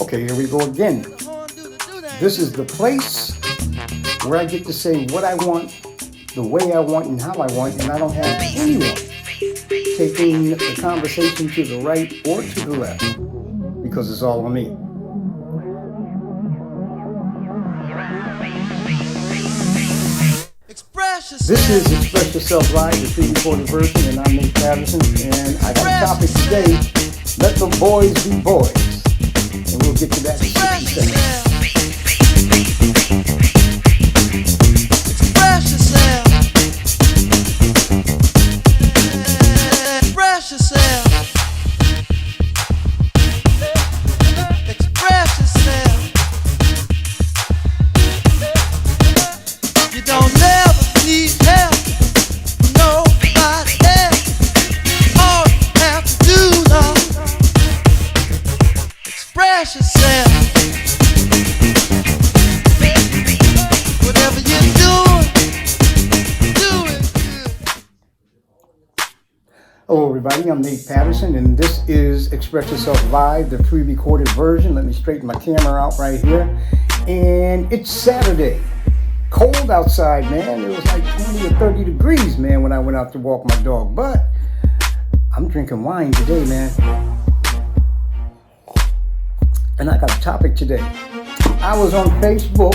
Okay, here we go again. This is the place where I get to say what I want, the way I want, and how I want, and I don't have anyone taking the conversation to the right or to the left because it's all on me. Express This is yourself. Express Yourself Live, the pre-recorded version, and I'm Nate Patterson, and I got a topic today, let the boys be boys. And we'll get to that in 60 Express seconds. yourself. Express yourself. Express yourself. Express yourself. You don't never need help from nobody else. All you have to do, love, express yourself. Whatever you're doing, do it good. Hello, everybody. I'm Nate Patterson, and this is Express Yourself Live, the pre-recorded version. Let me straighten my camera out right here. And it's Saturday. Cold outside, man. It was like 20 or 30 degrees, man, when I went out to walk my dog. But I'm drinking wine today, man. And I got a topic today. I was on Facebook,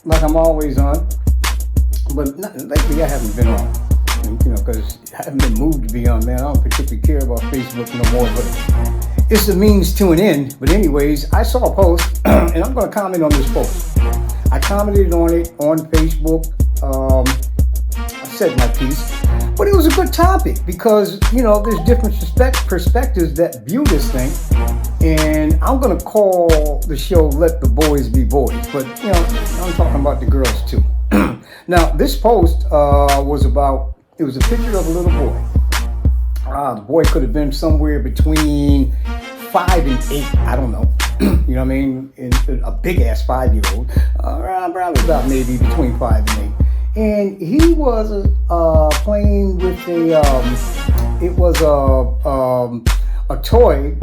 like I'm always on, but lately I haven't been on. You know, because I haven't been moved to be on, man. I don't particularly care about Facebook no more, but it's a means to an end. But anyways, I saw a post, and I'm going to comment on this post. I commented on it on Facebook. I said my piece, but it was a good topic because, you know, there's different perspectives that view this thing. And I'm going to call the show Let the Boys Be Boys. But, you know, I'm talking about the girls too. Now, this post was about, it was a picture of a little boy. The boy could have been somewhere between 5 and 8. I don't know. You know what I mean? A big ass 5-year-old. Probably about maybe between 5 and 8. And he was playing with a toy,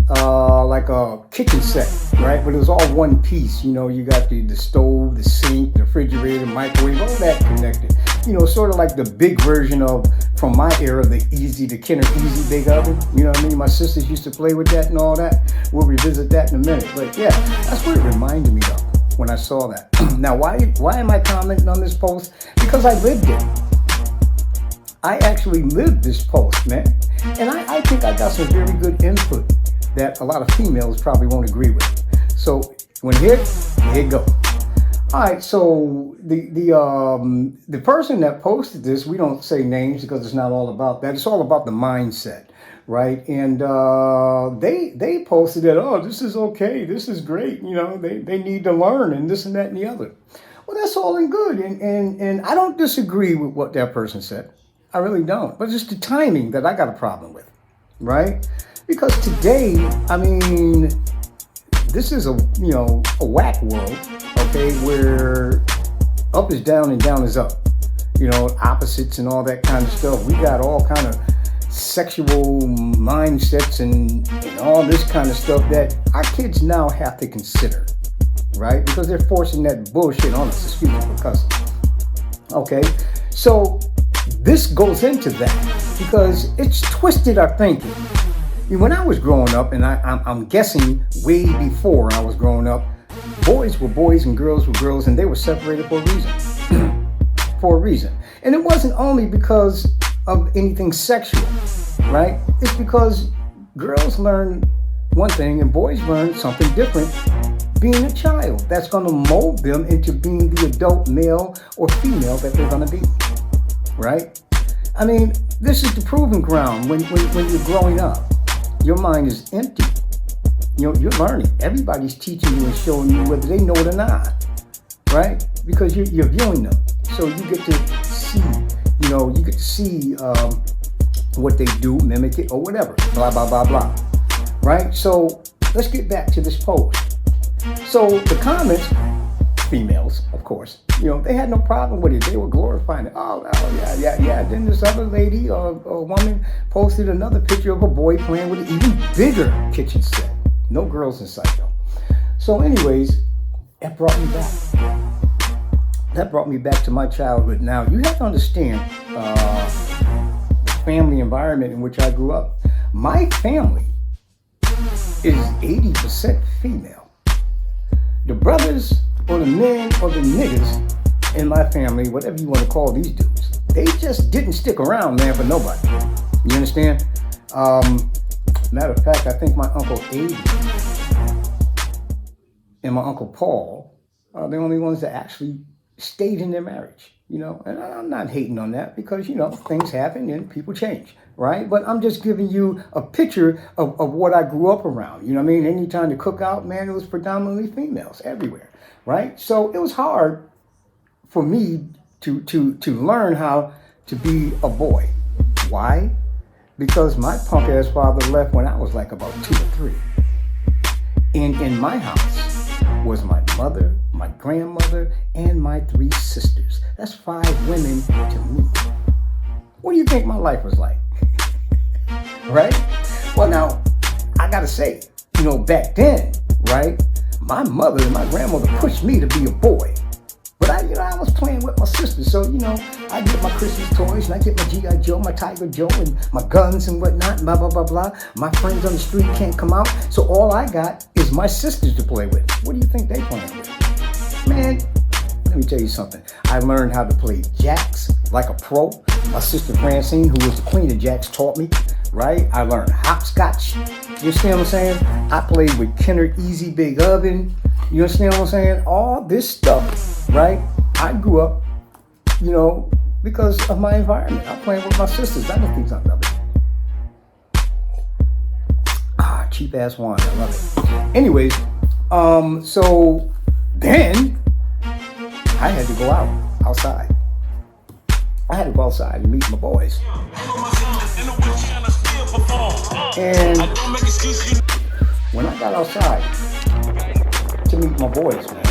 like a kitchen set, right? But it was all one piece. You know, you got the stove, the sink, the refrigerator, microwave, all that connected. You know, sort of like the big version of, from my era, the Kenner Easy Big Oven. You know what I mean? My sisters used to play with that and all that. We'll revisit that in a minute. But yeah, that's what it reminded me of when I saw that. Now, why am I commenting on this post? Because I lived it. I actually lived this post, man. And I think I got some very good input that a lot of females probably won't agree with. So when here it go. All right, so the person that posted this, we don't say names because it's not all about that. It's all about the mindset, right? And they posted that, oh, this is okay, this is great, you know, they need to learn and this and that and the other. Well, that's all and good, and I don't disagree with what that person said. I really don't. But it's the timing that I got a problem with, right? Because today, I mean, this is a whack world, okay, where up is down and down is up. You know, opposites and all that kind of stuff. We got all kind of sexual mindsets and all this kind of stuff that our kids now have to consider, right? Because they're forcing that bullshit on us, excuse me for cussing. Okay, so this goes into that because it's twisted our thinking. When I was growing up, and I'm guessing way before I was growing up, boys were boys and girls were girls, and they were separated for a reason. For a reason. And it wasn't only because of anything sexual, right? It's because girls learn one thing and boys learn something different being a child. That's going to mold them into being the adult male or female that they're going to be. Right? I mean, this is the proving ground when you're growing up. Your mind is empty. You know, you're learning. Everybody's teaching you and showing you whether they know it or not. Right? Because you're viewing them. So you get to see, what they do, mimic it, or whatever. Blah, blah, blah, blah. Right? So let's get back to this post. So the comments, females, of course, they had no problem with it. They were glorifying it. Oh yeah. Then this other lady or woman posted another picture of a boy playing with an even bigger kitchen set. No girls in sight though. So anyways, that brought me back. That brought me back to my childhood. Now, you have to understand the family environment in which I grew up. My family is 80% female. The brothers or the men or the niggas in my family, whatever you want to call these dudes, they just didn't stick around, man, for nobody. You understand? Matter of fact, I think my Uncle Abe and my Uncle Paul are the only ones that actually stayed in their marriage, you know, and I'm not hating on that because, you know, things happen and people change, right? But I'm just giving you a picture of what I grew up around, you know what I mean? Anytime to cook out, man, it was predominantly females everywhere, right? So it was hard for me to learn how to be a boy. Why? Because my punk ass father left when I was like about 2 or 3. And in my house was my mother, my grandmother, and my 3 sisters. That's 5 women to me. What do you think my life was like? Right? Well, now, I gotta say, you know, back then, right, my mother and my grandmother pushed me to be a boy. But I was playing with my sisters, so, you know, I get my Christmas toys, and I get my G.I. Joe, my Tiger Joe, and my guns and whatnot, blah, blah, blah, blah. My friends on the street can't come out, so all I got is my sisters to play with. What do you think they playing with? Man, let me tell you something. I learned how to play jacks like a pro. My sister Francine, who was the queen of jacks, taught me, right? I learned hopscotch. You understand what I'm saying? I played with Kenner Easy Big Oven. You understand what I'm saying? All this stuff, right? I grew up, you know, because of my environment. I'm playing with my sisters. I didn't think something of it. Cheap ass wine. I love it. Anyways, so then I had to go outside. I had to go outside and meet my boys. And when I got outside to meet my boys, man,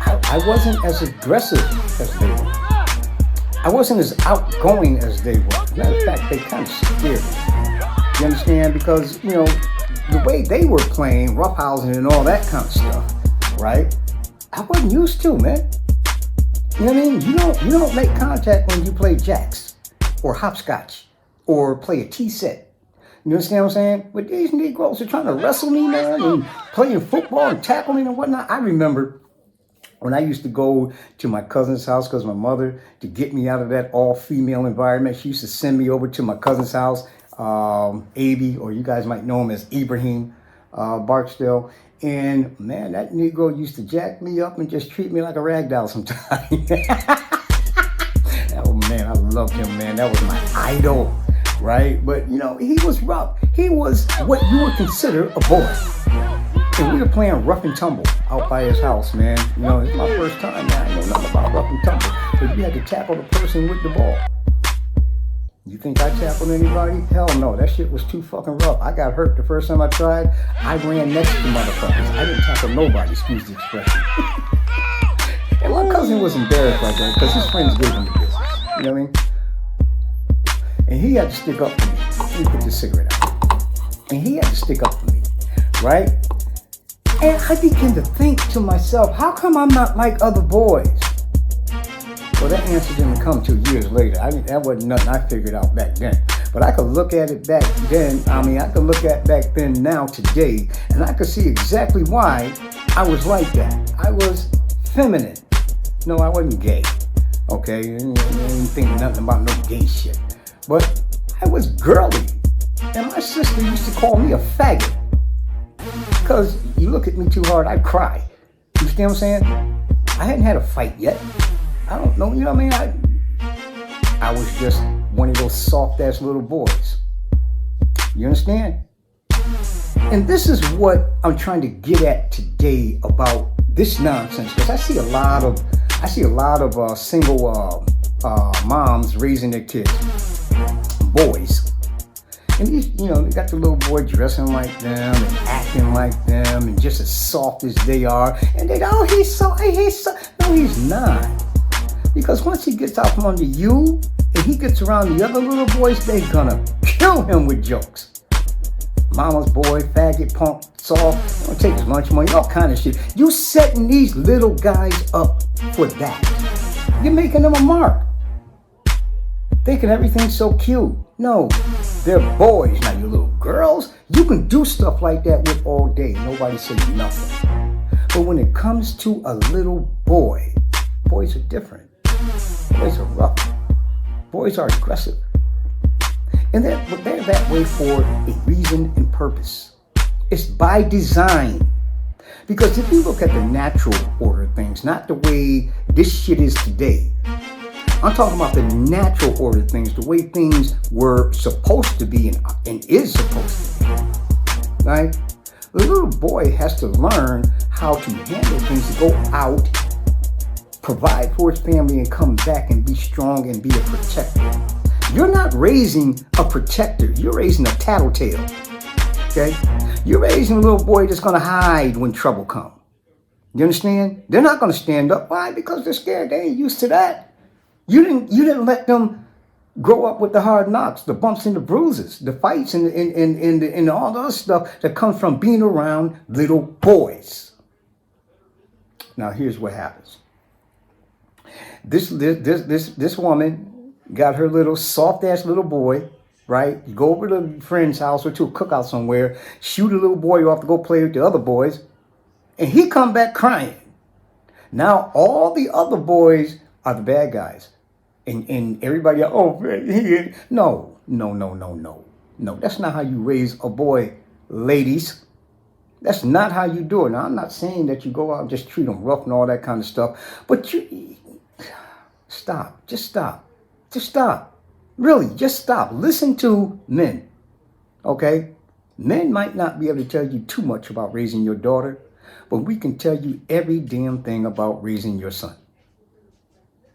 I wasn't as aggressive as they were. I wasn't as outgoing as they were. Matter of fact, they kind of scared me. You understand? Because, you know, the way they were playing, roughhousing and all that kind of stuff, right? I wasn't used to, man. You know what I mean? You don't make contact when you play jacks or hopscotch or play a tea set. You understand what I'm saying? But these Negroes are trying to wrestle me, man, and playing football and tackling and whatnot. I remember when I used to go to my cousin's house because my mother, to get me out of that all-female environment, she used to send me over to my cousin's house, Aby, or you guys might know him as Ibrahim Barksdale. And man, that Negro used to jack me up and just treat me like a rag doll sometimes. Oh man, I loved him, man. That was my idol, right? But you know, he was rough. He was what you would consider a boy. And we were playing rough and tumble out by his house, man. You know, it's my first time, man. I know nothing about rough and tumble. But you had to tackle the person with the ball. You think I tackled anybody? Hell no, that shit was too fucking rough. I got hurt the first time I tried. I ran next to motherfuckers. I didn't tackle nobody, excuse the expression. And my cousin was embarrassed by that because his friends gave him the business. You know what I mean? And he had to stick up for me. Let me put this cigarette out. And he had to stick up for me, right? And I began to think to myself, how come I'm not like other boys? Well, that answer didn't come till years later. That wasn't nothing I figured out back then. But I could look at it back then. I could look at back then now today, and I could see exactly why I was like that. I was feminine. No, I wasn't gay. Okay, I didn't think nothing about no gay shit. But I was girly, and my sister used to call me a faggot. Because you look at me too hard, I'd cry. You understand what I'm saying? I hadn't had a fight yet. I don't know, you know what I mean? I was just one of those soft-ass little boys. You understand? And this is what I'm trying to get at today about this nonsense. Because I see a lot of single moms raising their kids, boys. And these, you know, they got the little boy dressing like them and acting like them and just as soft as they are. And they go, oh, he's so. No, he's not. Because once he gets out from under you and he gets around the other little boys, they're gonna kill him with jokes. Mama's boy, faggot, punk, soft, don't take his lunch money, all kind of shit. You setting these little guys up for that. You're making them a mark. Thinking everything's so cute. No, they're boys. Now, you little girls, you can do stuff like that with all day. Nobody says nothing. But when it comes to a little boy, boys are different. Boys are rough. Boys are aggressive. And they're that way for a reason and purpose. It's by design. Because if you look at the natural order of things, not the way this shit is today, I'm talking about the natural order of things, the way things were supposed to be and is supposed to be, right? The little boy has to learn how to handle things, to go out, provide for his family, and come back and be strong and be a protector. You're not raising a protector. You're raising a tattletale, okay? You're raising a little boy that's going to hide when trouble comes. You understand? They're not going to stand up. Why? Because they're scared. They ain't used to that. You didn't let them grow up with the hard knocks, the bumps and the bruises, the fights and all the other stuff that comes from being around little boys. Now here's what happens. This woman got her little soft ass little boy, right? You go over to a friend's house or to a cookout somewhere, shoot a little boy off to go play with the other boys, and he come back crying. Now all the other boys are the bad guys. And everybody, no. That's not how you raise a boy, ladies. That's not how you do it. Now, I'm not saying that you go out and just treat them rough and all that kind of stuff. But stop. Just stop. Really, just stop. Listen to men, okay? Men might not be able to tell you too much about raising your daughter, but we can tell you every damn thing about raising your son.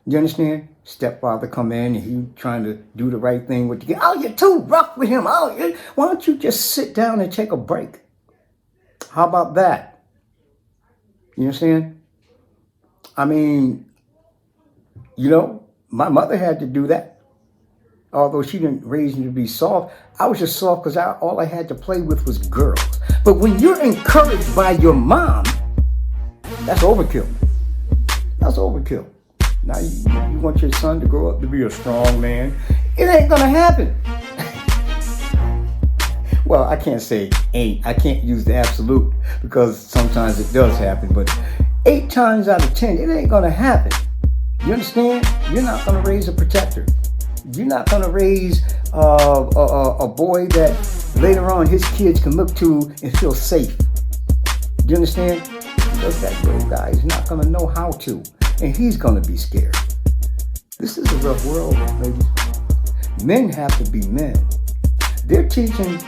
You understand? Stepfather come in and he trying to do the right thing with the kid. Oh, you're too rough with him. Why don't you just sit down and take a break? How about that? You understand? I mean, my mother had to do that. Although she didn't raise me to be soft, I was just soft because all I had to play with was girls. But when you're encouraged by your mom, that's overkill. That's overkill. Now you want your son to grow up to be a strong man. It ain't gonna happen. Well, I can't say ain't. I can't use the absolute because sometimes it does happen. But 8 times out of 10, it ain't gonna happen. You understand? You're not gonna raise a protector. You're not gonna raise a boy that later on his kids can look to and feel safe. You understand? Because that little guy is not gonna know how to. And he's going to be scared. This is a rough world, ladies. Men have to be men. They're teaching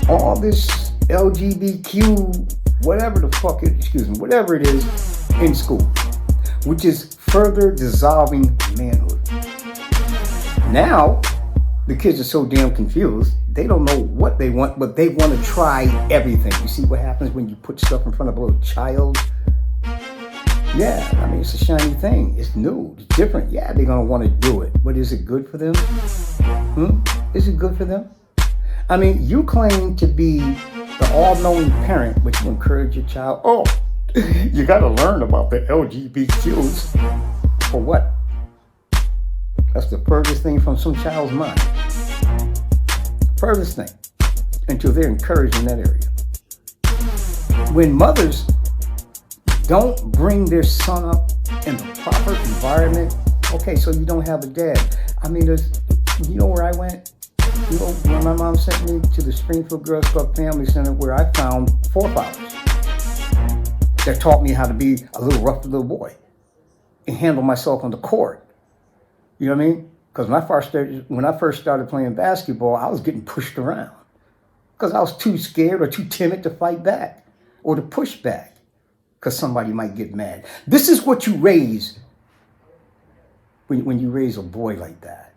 all this LGBTQ, whatever it is, in school, which is further dissolving manhood. Now, the kids are so damn confused, they don't know what they want, but they want to try everything. You see what happens when you put stuff in front of a little child? Yeah, I mean, it's a shiny thing. It's new. It's different. Yeah, they're going to want to do it. But is it good for them? Is it good for them? I mean, you claim to be the all-knowing parent, but you encourage your child, you got to learn about the LGBTQs. For what? That's the furthest thing from some child's mind. Furthest thing. Until they're encouraged in that area. When mothers don't bring their son up in the proper environment. Okay, so you don't have a dad. I mean, where I went? When my mom sent me to the Springfield Girls Club Family Center where I found forefathers that taught me how to be a little rough little boy and handle myself on the court. You know what I mean? Because when I first started playing basketball, I was getting pushed around because I was too scared or too timid to fight back or to push back. Because somebody might get mad. This is what you raise when you raise a boy like that.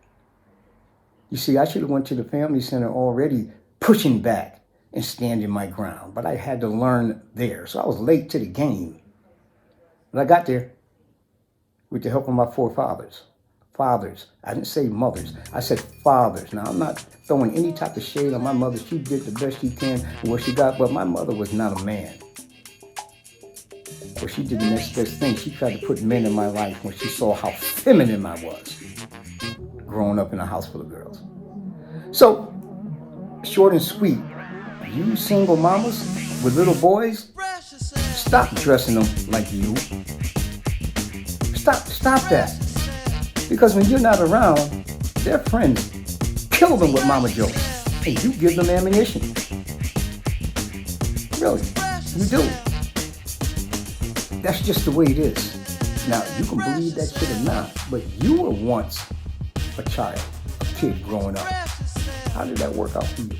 You see, I should have went to the family center already pushing back and standing my ground. But I had to learn there. So I was late to the game. But I got there with the help of my forefathers. Fathers. I didn't say mothers. I said fathers. Now, I'm not throwing any type of shade on my mother. She did the best she can what she got, but my mother was not a man. Well, she did the next best thing. She tried to put men in my life when she saw how feminine I was, growing up in a house full of girls. So, short and sweet, you single mamas with little boys, stop dressing them like you. Stop that. Because when you're not around, their friends kill them with mama jokes. And you give them ammunition. Really, you do. That's just the way it is. Now, you can believe that shit or not, but you were once a child, a kid growing up. How did that work out for you?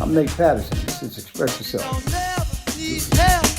I'm Nate Patterson. This is Express Yourself. Don't never need help.